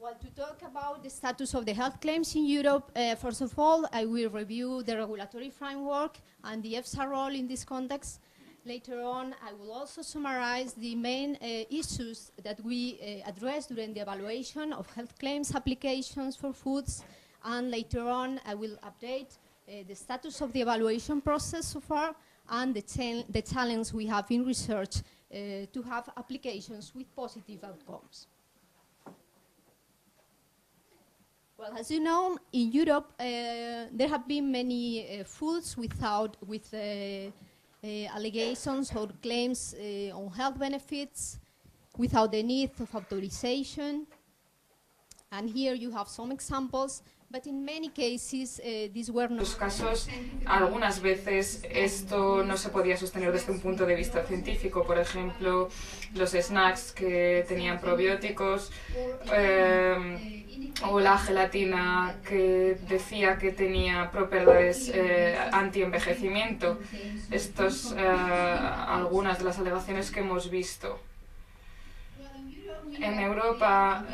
Well, to talk about the status of the health claims in Europe, first of all, I will review the regulatory framework and the EFSA role in this context. Later on, I will also summarize the main issues that we addressed during the evaluation of health claims applications for foods. And later on, I will update the status of the evaluation process so far and the challenge we have in research to have applications with positive outcomes. Well, as you know, in Europe, there have been many foods with allegations or claims on health benefits without the need of authorization. And here you have some examples, but in many cases these were not. En los casos, algunas veces esto no se podía sostener desde un punto de vista científico. Por ejemplo, los snacks que tenían probióticos o la gelatina que decía que tenía propiedades anti-envejecimiento. Estas algunas de las alegaciones que hemos visto. En Europa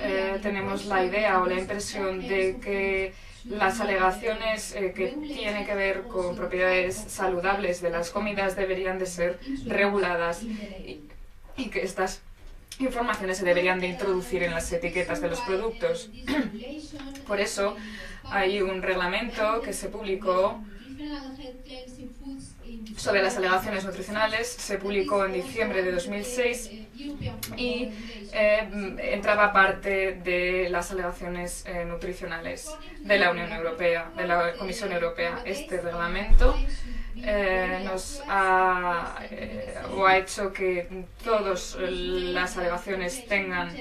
tenemos la idea o la impresión de que las alegaciones que tienen que ver con propiedades saludables de las comidas deberían de ser reguladas y que estas informaciones se deberían de introducir en las etiquetas de los productos. Por eso hay un reglamento que se publicó sobre las alegaciones nutricionales, se publicó en diciembre de 2006 y entraba parte de las alegaciones nutricionales de la Unión Europea, de la Comisión Europea. Este reglamento ha hecho que todas las alegaciones tengan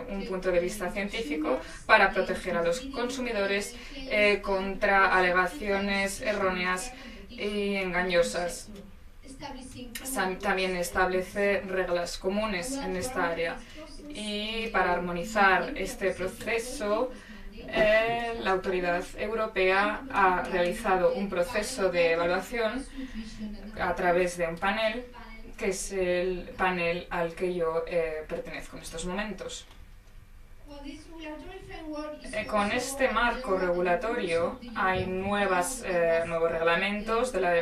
un punto de vista científico para proteger a los consumidores contra alegaciones erróneas y engañosas. También establece reglas comunes en esta área. Y para armonizar este proceso, la Autoridad Europea ha realizado un proceso de evaluación a través de un panel, que es el panel al que yo pertenezco en estos momentos. Con este marco regulatorio hay nuevos reglamentos de la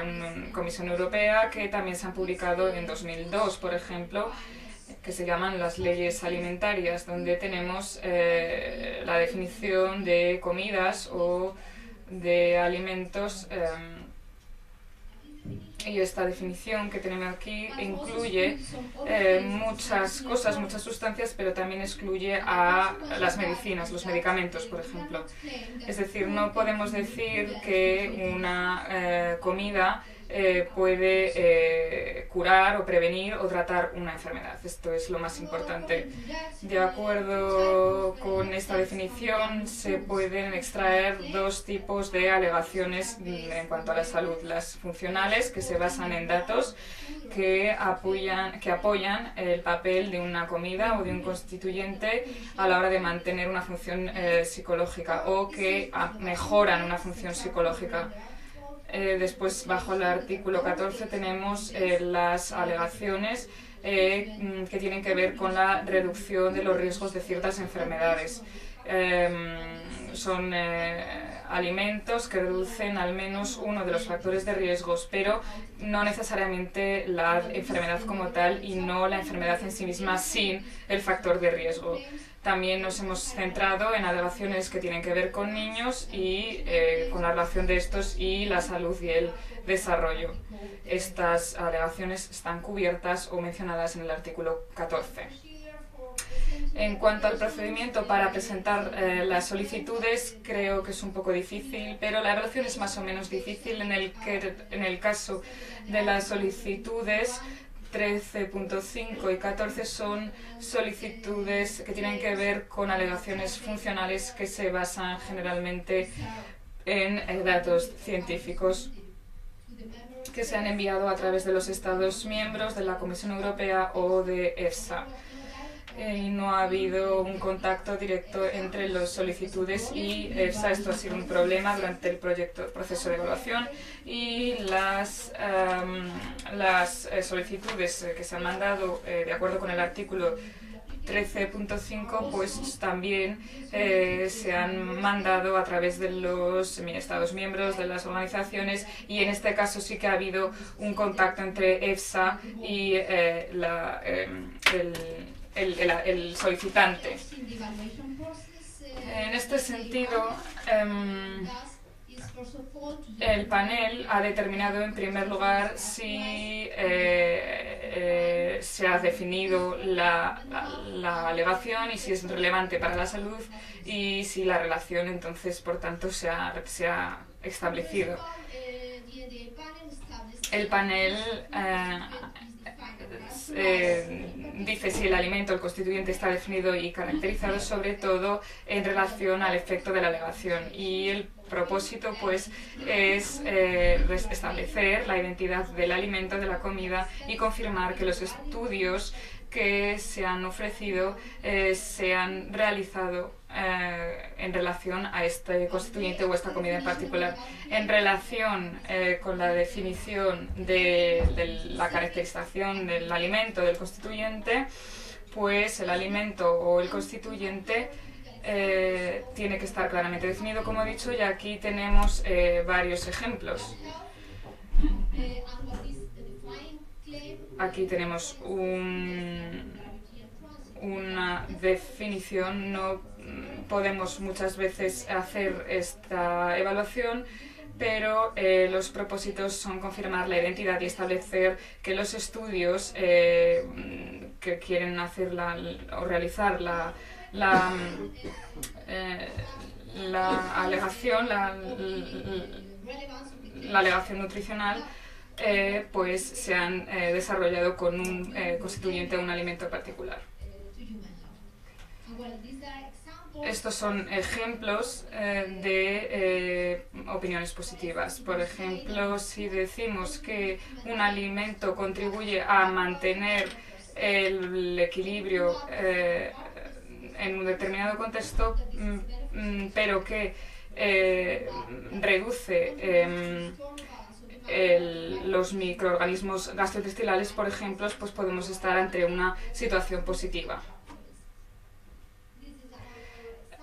Comisión Europea que también se han publicado en 2002, por ejemplo, que se llaman las leyes alimentarias, donde tenemos la definición de comidas o de alimentos. Y esta definición que tenemos aquí incluye muchas cosas, muchas sustancias, pero también excluye a las medicinas, los medicamentos, por ejemplo. Es decir, no podemos decir que una comida puede curar o prevenir o tratar una enfermedad. Esto es lo más importante. De acuerdo con esta definición, se pueden extraer dos tipos de alegaciones en cuanto a la salud. Las funcionales, que se basan en datos que apoyan el papel de una comida o de un constituyente a la hora de mantener una función psicológica o que mejoran una función psicológica. Después, bajo el artículo 14, tenemos las alegaciones que tienen que ver con la reducción de los riesgos de ciertas enfermedades. Son alimentos que reducen al menos uno de los factores de riesgos, pero no necesariamente la enfermedad como tal y no la enfermedad en sí misma sin el factor de riesgo. También nos hemos centrado en alegaciones que tienen que ver con niños y con la relación de estos y la salud y el desarrollo. Estas alegaciones están cubiertas o mencionadas en el artículo 14. En cuanto al procedimiento para presentar las solicitudes, creo que es un poco difícil, pero la evaluación es más o menos difícil en el caso de las solicitudes. 13.5 y 14 son solicitudes que tienen que ver con alegaciones funcionales que se basan generalmente en datos científicos que se han enviado a través de los Estados miembros, de la Comisión Europea o de EFSA. Y no ha habido un contacto directo entre las solicitudes y EFSA. Esto ha sido un problema durante el proceso de evaluación y las solicitudes que se han mandado de acuerdo con el artículo 13.5 pues también se han mandado a través de los Estados miembros, de las organizaciones, y en este caso sí que ha habido un contacto entre EFSA y el solicitante. En este sentido, el panel ha determinado en primer lugar si se ha definido la alegación y si es relevante para la salud y si la relación entonces por tanto se ha establecido. El panel dice si el alimento, el constituyente, está definido y caracterizado sobre todo en relación al efecto de la alegación, y el propósito pues es establecer la identidad del alimento, de la comida, y confirmar que los estudios que se han ofrecido se han realizado en relación a este constituyente o esta comida en particular. En relación con la definición de la caracterización del alimento, del constituyente, pues el alimento o el constituyente tiene que estar claramente definido, como he dicho, y aquí tenemos varios ejemplos. Aquí tenemos una definición. No podemos muchas veces hacer esta evaluación, pero los propósitos son confirmar la identidad y establecer que los estudios que quieren hacer o realizar la alegación, la alegación nutricional, pues se han desarrollado con un constituyente o un alimento particular. Estos son ejemplos de opiniones positivas. Por ejemplo, si decimos que un alimento contribuye a mantener el equilibrio en un determinado contexto, pero que reduce los microorganismos gastrointestinales, por ejemplo, pues podemos estar ante una situación positiva.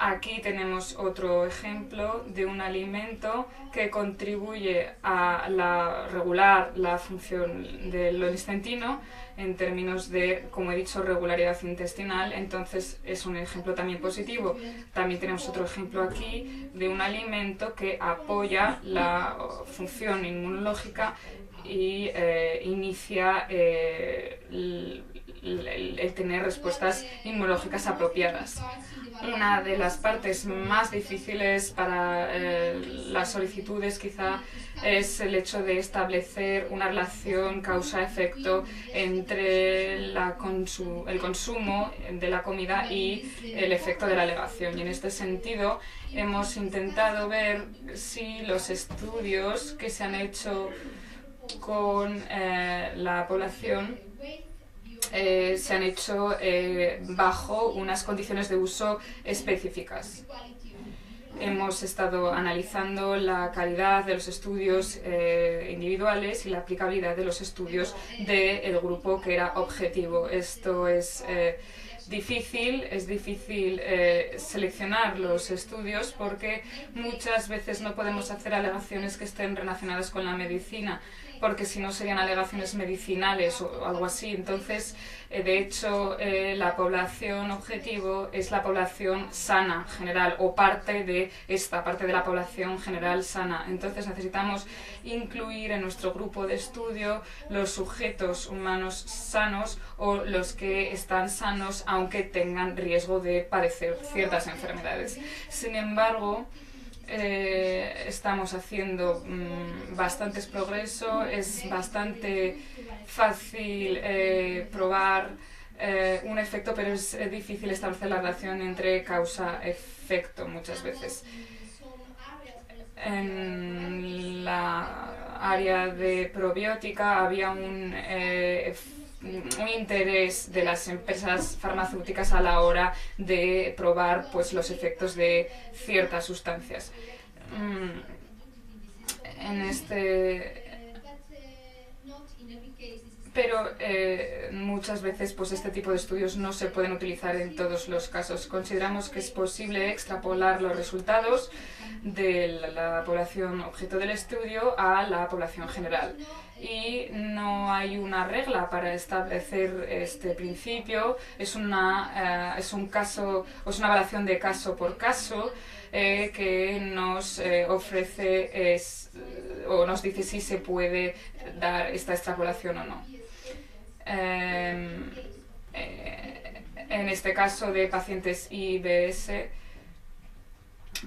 Aquí tenemos otro ejemplo de un alimento que contribuye a regular la función del intestino en términos de, como he dicho, regularidad intestinal. Entonces es un ejemplo también positivo. También tenemos otro ejemplo aquí de un alimento que apoya la función inmunológica y inicia el tener respuestas inmunológicas apropiadas. Una de las partes más difíciles para las solicitudes quizá es el hecho de establecer una relación causa-efecto entre el consumo de la comida y el efecto de la alegación. Y en este sentido hemos intentado ver si los estudios que se han hecho con la población se han hecho bajo unas condiciones de uso específicas. Hemos estado analizando la calidad de los estudios individuales y la aplicabilidad de los estudios del grupo que era objetivo. Esto es difícil seleccionar los estudios porque muchas veces no podemos hacer alegaciones que estén relacionadas con la medicina, porque si no serían alegaciones medicinales o algo así. Entonces, de hecho, la población objetivo es la población sana general, o parte de la población general sana. Entonces necesitamos incluir en nuestro grupo de estudio los sujetos humanos sanos o los que están sanos aunque tengan riesgo de padecer ciertas enfermedades. Sin embargo, estamos haciendo bastantes progreso. Es bastante fácil probar un efecto, pero es difícil establecer la relación entre causa-efecto muchas veces. En la área de probiótica había un interés de las empresas farmacéuticas a la hora de probar pues los efectos de ciertas sustancias. pero muchas veces pues este tipo de estudios no se pueden utilizar en todos los casos. Consideramos que es posible extrapolar los resultados de la población objeto del estudio a la población general. Y no hay una regla para establecer este principio, es una evaluación de caso por caso que nos ofrece o nos dice si se puede dar esta extrapolación o no. En este caso de pacientes IBS,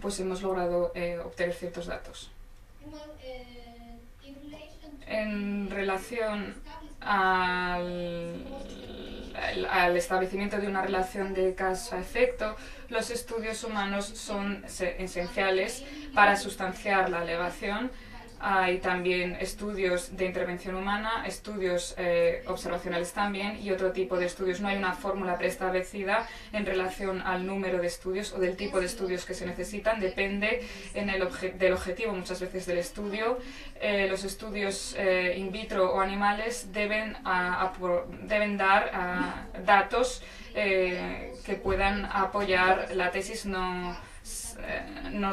pues hemos logrado obtener ciertos datos. En relación al establecimiento de una relación de causa-efecto, los estudios humanos son esenciales para sustanciar la alegación. Hay también estudios de intervención humana, estudios observacionales también y otro tipo de estudios. No hay una fórmula preestablecida en relación al número de estudios o del tipo de estudios que se necesitan. Depende del objetivo muchas veces del estudio. Los estudios in vitro o animales deben dar datos que puedan apoyar la tesis. No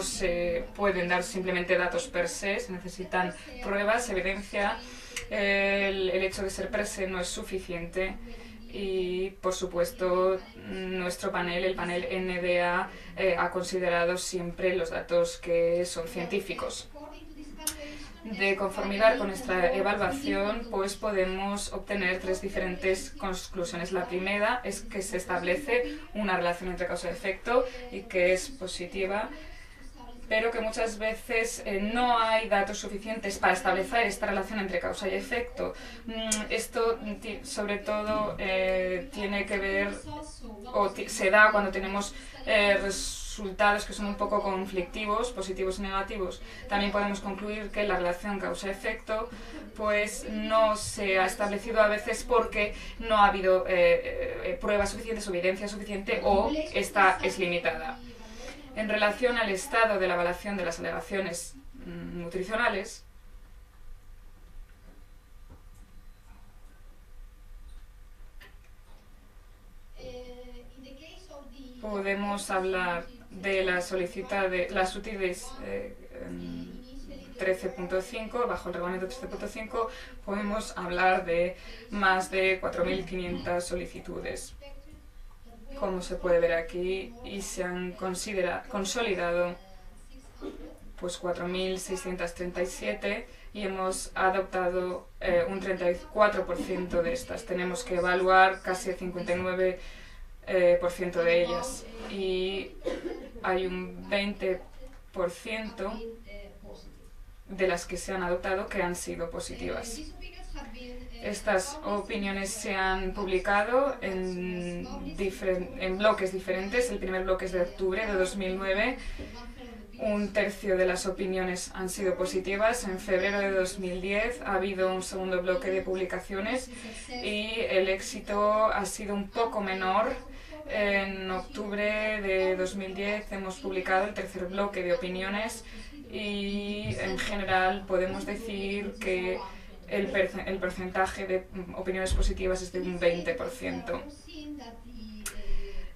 se pueden dar simplemente datos per se, se necesitan pruebas, evidencia. El hecho de ser per se no es suficiente y, por supuesto, nuestro panel, el panel NDA, ha considerado siempre los datos que son científicos. De conformidad con nuestra evaluación, pues podemos obtener tres diferentes conclusiones. La primera es que se establece una relación entre causa y efecto y que es positiva, pero que muchas veces no hay datos suficientes para establecer esta relación entre causa y efecto. Esto sobre todo tiene que ver o se da cuando tenemos resultados que son un poco conflictivos, positivos y negativos. También podemos concluir que la relación causa-efecto pues no se ha establecido a veces porque no ha habido pruebas suficientes o evidencia suficiente, o esta es limitada. En relación al estado de la evaluación de las alegaciones nutricionales, podemos hablar de la solicitud de las UTIDs 13.5, bajo el reglamento 13.5, podemos hablar de más de 4.500 solicitudes, como se puede ver aquí, y se han consolidado pues 4.637 y hemos adoptado un 34% de estas. Tenemos que evaluar casi el 59% de ellas y hay un 20% de las que se han adoptado que han sido positivas. Estas opiniones se han publicado en bloques diferentes. El primer bloque es de octubre de 2009. Un tercio de las opiniones han sido positivas. En febrero de 2010 ha habido un segundo bloque de publicaciones y el éxito ha sido un poco menor. En octubre de 2010 hemos publicado el tercer bloque de opiniones y en general podemos decir que el porcentaje de opiniones positivas es de un 20%.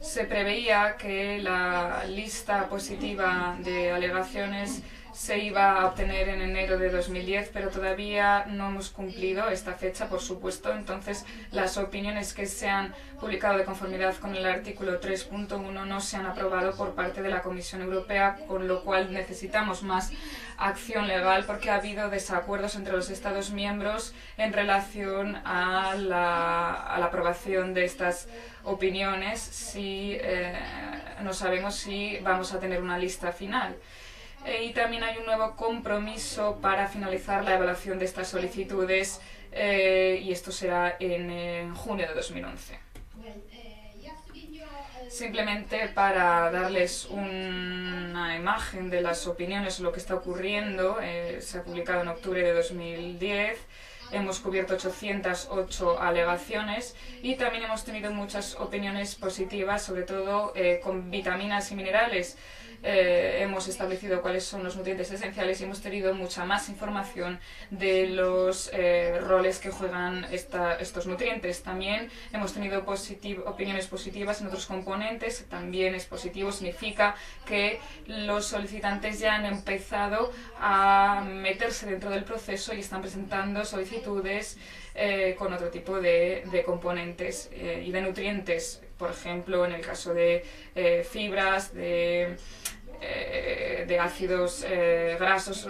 Se preveía que la lista positiva de alegaciones se iba a obtener en enero de 2010, pero todavía no hemos cumplido esta fecha, por supuesto. Entonces, las opiniones que se han publicado de conformidad con el artículo 3.1 no se han aprobado por parte de la Comisión Europea, con lo cual necesitamos más acción legal porque ha habido desacuerdos entre los Estados miembros en relación a la aprobación de estas opiniones. No sabemos si vamos a tener una lista final. Y también hay un nuevo compromiso para finalizar la evaluación de estas solicitudes y esto será en junio de 2011. Simplemente para darles una imagen de las opiniones, lo que está ocurriendo, se ha publicado en octubre de 2010. Hemos cubierto 808 alegaciones y también hemos tenido muchas opiniones positivas, sobre todo con vitaminas y minerales. hemos establecido cuáles son los nutrientes esenciales y hemos tenido mucha más información de los roles que juegan estos nutrientes. También hemos tenido opiniones positivas en otros componentes. También es positivo, significa que los solicitantes ya han empezado a meterse dentro del proceso y están presentando solicitudes con otro tipo de componentes y de nutrientes. Por ejemplo, en el caso de fibras, de ácidos grasos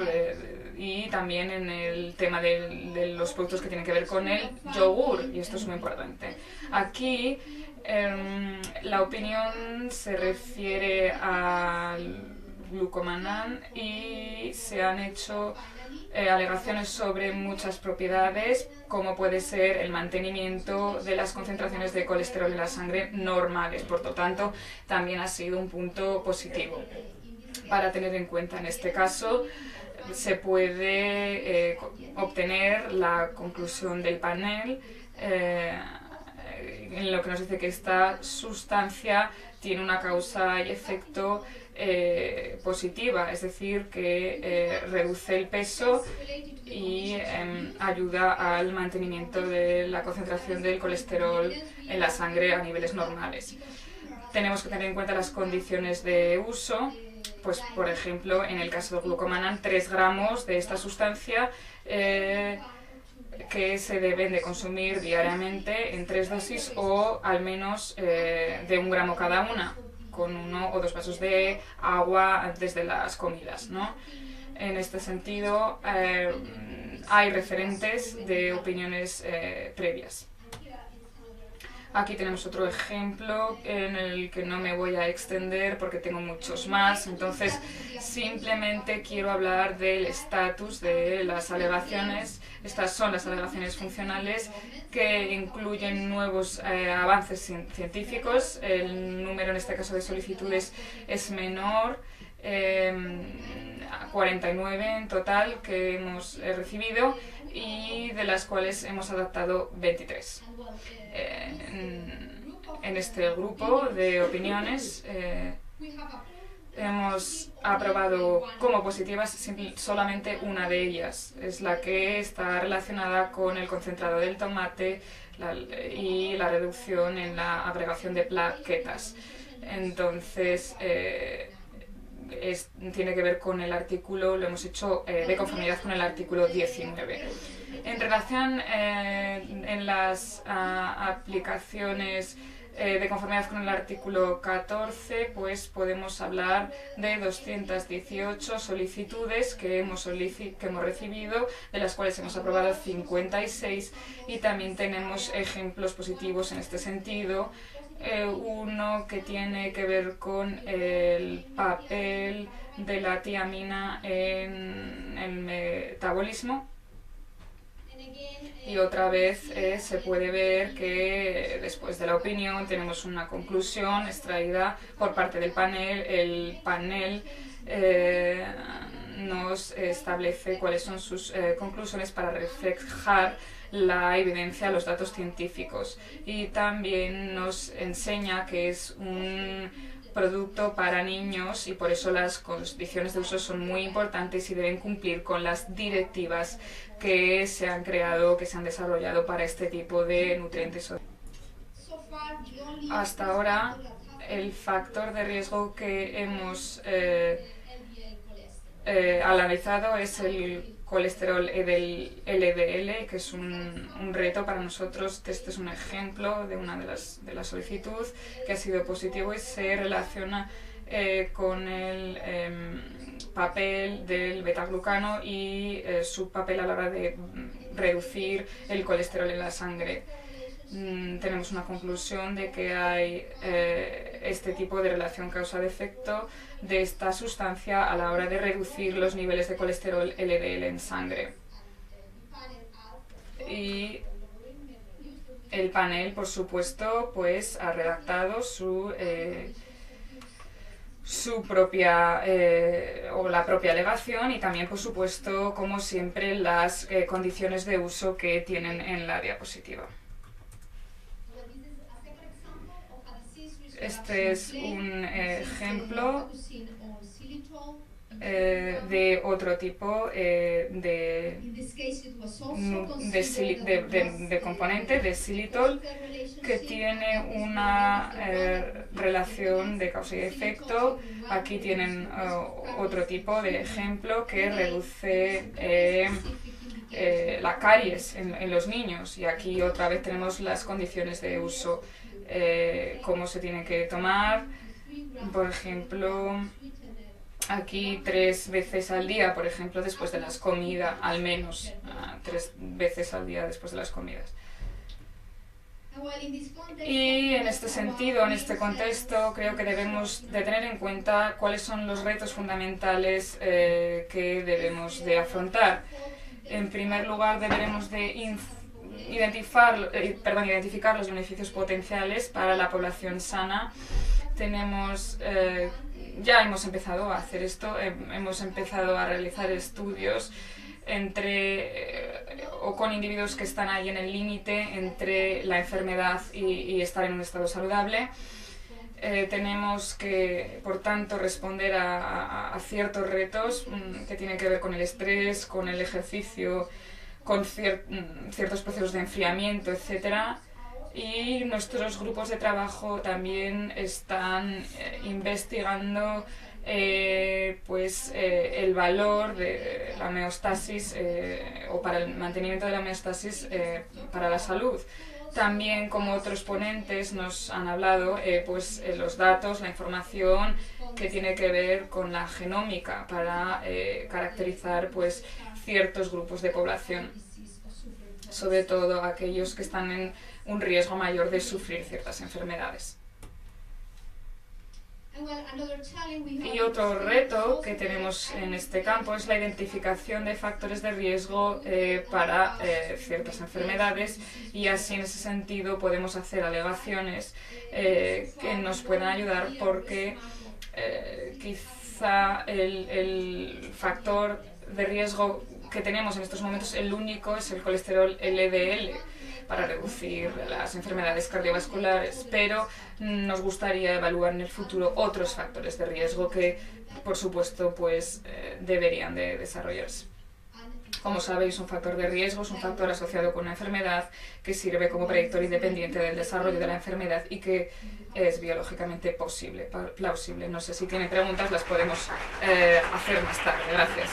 y también en el tema de los productos que tienen que ver con el yogur, y esto es muy importante. Aquí la opinión se refiere al glucomannan y se han hecho alegaciones sobre muchas propiedades, como puede ser el mantenimiento de las concentraciones de colesterol en la sangre normales. Por lo tanto, también ha sido un punto positivo para tener en cuenta. En este caso, se puede obtener la conclusión del panel en lo que nos dice que esta sustancia tiene una causa y efecto positiva, es decir, que reduce el peso y ayuda al mantenimiento de la concentración del colesterol en la sangre a niveles normales. Tenemos que tener en cuenta las condiciones de uso. Pues, por ejemplo, en el caso del glucomannan, 3 gramos de esta sustancia que se deben de consumir diariamente en 3 dosis o al menos de 1 gramo cada una, con 1 o 2 vasos de agua antes de las comidas, ¿no? En este sentido, hay referentes de opiniones previas. Aquí tenemos otro ejemplo en el que no me voy a extender porque tengo muchos más, entonces simplemente quiero hablar del estatus de las alegaciones. Estas son las alegaciones funcionales que incluyen nuevos avances científicos. El número en este caso de solicitudes es menor, 49 en total que hemos recibido y de las cuales hemos adaptado 23. En este grupo de opiniones hemos aprobado como positivas solamente una de ellas, es la que está relacionada con el concentrado del tomate y la reducción en la agregación de plaquetas. Entonces, tiene que ver con el artículo, lo hemos hecho de conformidad con el artículo 19. En relación en las aplicaciones de conformidad con el artículo 14, pues podemos hablar de 218 solicitudes que hemos recibido, de las cuales hemos aprobado 56, y también tenemos ejemplos positivos en este sentido. Uno que tiene que ver con el papel de la tiamina en el metabolismo. Y otra vez se puede ver que después de la opinión tenemos una conclusión extraída por parte del panel. El panel nos establece cuáles son sus conclusiones para reflejar la evidencia, los datos científicos, y también nos enseña que es un producto para niños y por eso las condiciones de uso son muy importantes y deben cumplir con las directivas que se han creado, que se han desarrollado para este tipo de nutrientes. Hasta ahora, el factor de riesgo que hemos analizado es el colesterol LDL, que es un reto para nosotros. Este es un ejemplo de una de las solicitudes que ha sido positivo y se relaciona con el papel del betaglucano y su papel a la hora de reducir el colesterol en la sangre. Tenemos una conclusión de que hay este tipo de relación causa-efecto de esta sustancia a la hora de reducir los niveles de colesterol LDL en sangre. Y el panel, por supuesto, pues ha redactado su propia o la propia alegación y también, por supuesto, como siempre, las condiciones de uso que tienen en la diapositiva. Este es un ejemplo de otro tipo de componente, de xilitol, que tiene una relación de causa y efecto. Aquí tienen otro tipo de ejemplo que reduce la caries en los niños, y aquí otra vez tenemos las condiciones de uso, cómo se tiene que tomar. Por ejemplo, aquí 3 veces al día, por ejemplo, después de las comidas, al menos 3 veces al día después de las comidas. Y en este sentido, en este contexto, creo que debemos de tener en cuenta cuáles son los retos fundamentales que debemos de afrontar. En primer lugar, deberemos de identificar los beneficios potenciales para la población sana. Ya hemos empezado a hacer esto, hemos empezado a realizar estudios con individuos que están ahí en el límite entre la enfermedad y estar en un estado saludable. Tenemos que, por tanto, responder a ciertos retos que tienen que ver con el estrés, con el ejercicio, con ciertos procesos de enfriamiento, etc. Y nuestros grupos de trabajo también están investigando el valor de la homeostasis o para el mantenimiento de la homeostasis para la salud. También, como otros ponentes nos han hablado, los datos, la información que tiene que ver con la genómica para caracterizar ciertos grupos de población, sobre todo aquellos que están en un riesgo mayor de sufrir ciertas enfermedades. Y otro reto que tenemos en este campo es la identificación de factores de riesgo para ciertas enfermedades, y así en ese sentido podemos hacer alegaciones que nos puedan ayudar, porque quizá el factor de riesgo que tenemos en estos momentos, el único, es el colesterol LDL, para reducir las enfermedades cardiovasculares, pero nos gustaría evaluar en el futuro otros factores de riesgo que, por supuesto, deberían de desarrollarse. Como sabéis, un factor de riesgo es un factor asociado con una enfermedad que sirve como predictor independiente del desarrollo de la enfermedad y que es biológicamente plausible. No sé si tienen preguntas, las podemos hacer más tarde. Gracias.